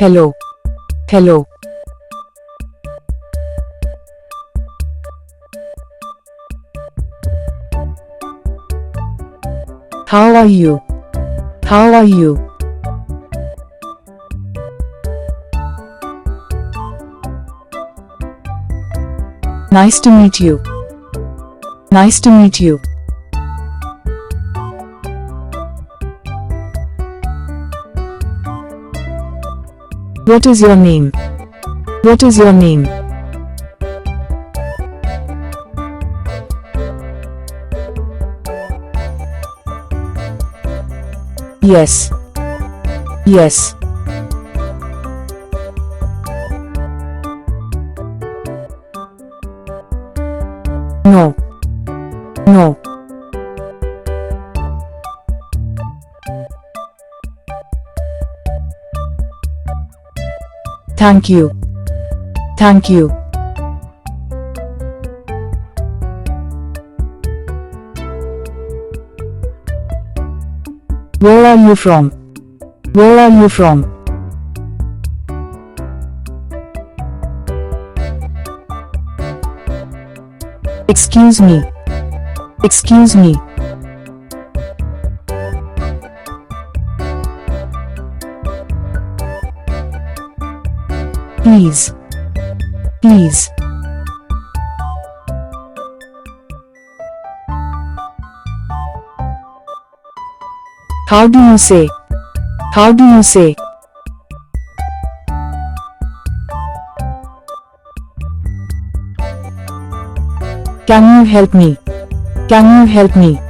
Hello. Hello. How are you? How are you? Nice to meet you. Nice to meet you. What is your name? What is your name? Yes. Yes. No. No. Thank you. Thank you. Where are you from? Where are you from? Excuse me. Excuse me. Please. Please. How do you say? How do you say? Can you help me? Can you help me?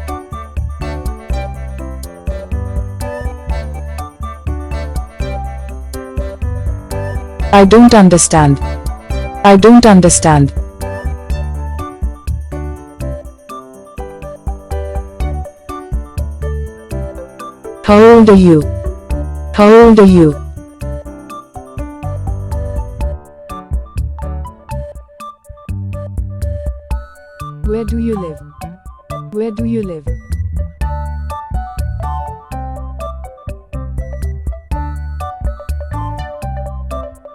I don't understand. I don't understand. How old are you? How old are you? Where do you live? Where do you live?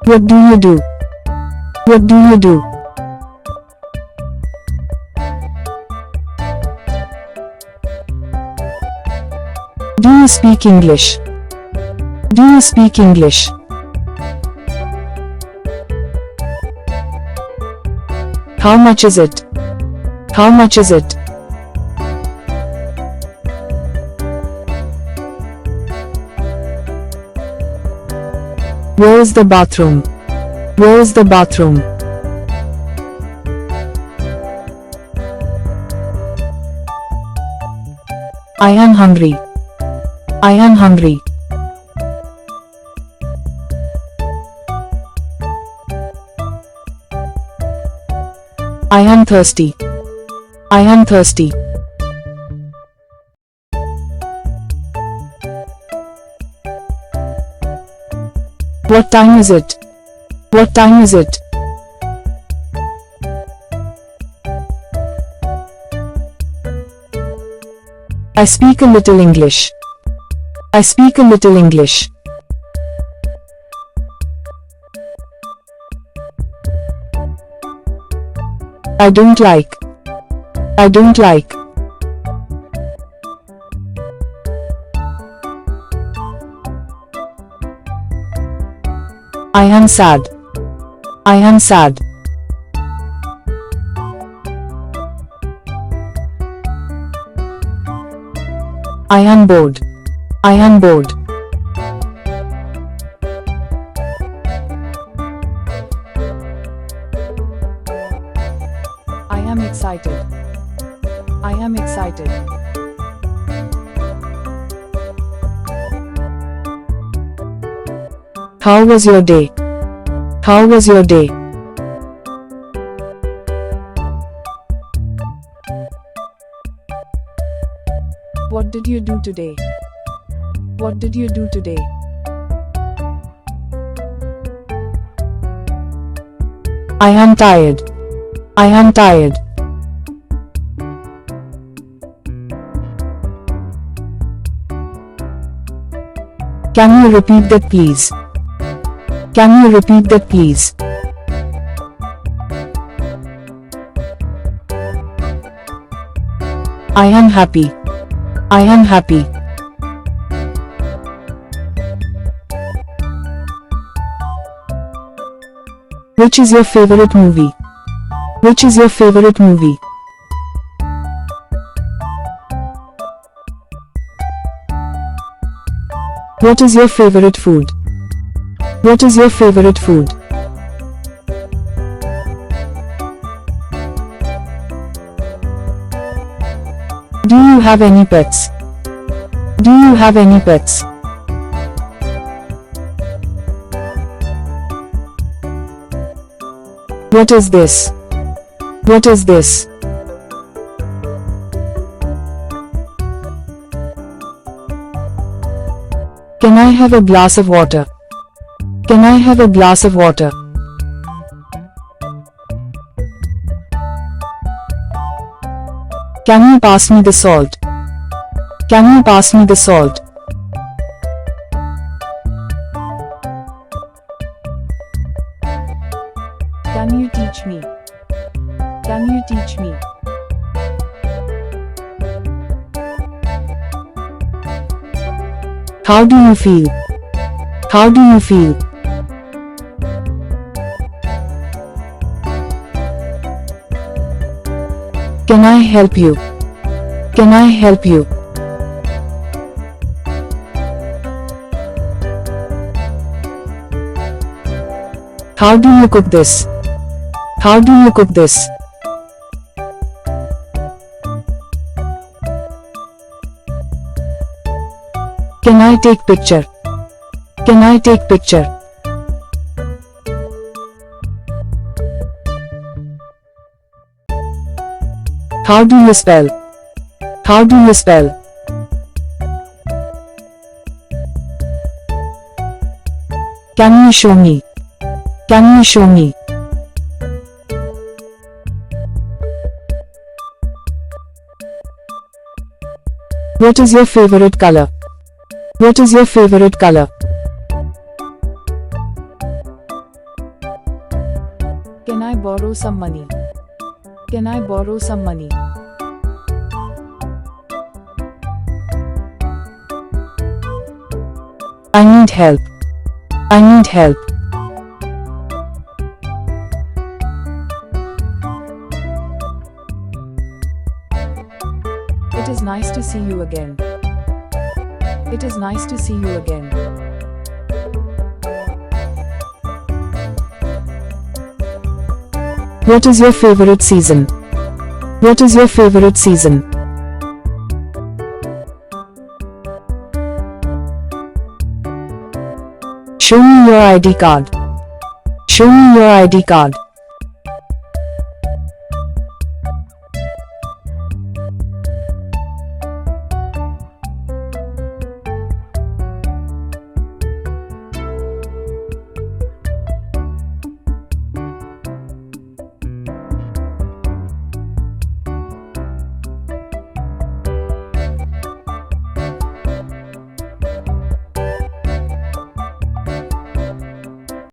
What do you do? What do you do? Do you speak English? Do you speak English? How much is it? How much is it? Where is the bathroom? Where is the bathroom? I am hungry. I am hungry. I am thirsty. I am thirsty. What time is it? What time is it? I speak a little English. I speak a little English. I don't like. I don't like. I am sad. I am sad. I am bored. I am bored. I am excited. I am excited. How was your day? How was your day? What did you do today? What did you do today? I am tired. I am tired. Can you repeat that please? Can you repeat that please? I am happy. I am happy. Which is your favorite movie? Which is your favorite movie? What is your favorite food? What is your favorite food? Do you have any pets? Do you have any pets? What is this? What is this? Can I have a glass of water? Can I have a glass of water? Can you pass me the salt? Can you pass me the salt? Can you teach me? Can you teach me? How do you feel? How do you feel? Can I help you? Can I help you? How do you cook this? How do you cook this? Can I take picture? Can I take picture? How do you spell? How do you spell? Can you show me? Can you show me? What is your favorite color? What is your favorite color? Can I borrow some money? Can I borrow some money? I need help. I need help. It is nice to see you again. It is nice to see you again. What is your favorite season? What is your favorite season? Show me your ID card. Show me your ID card.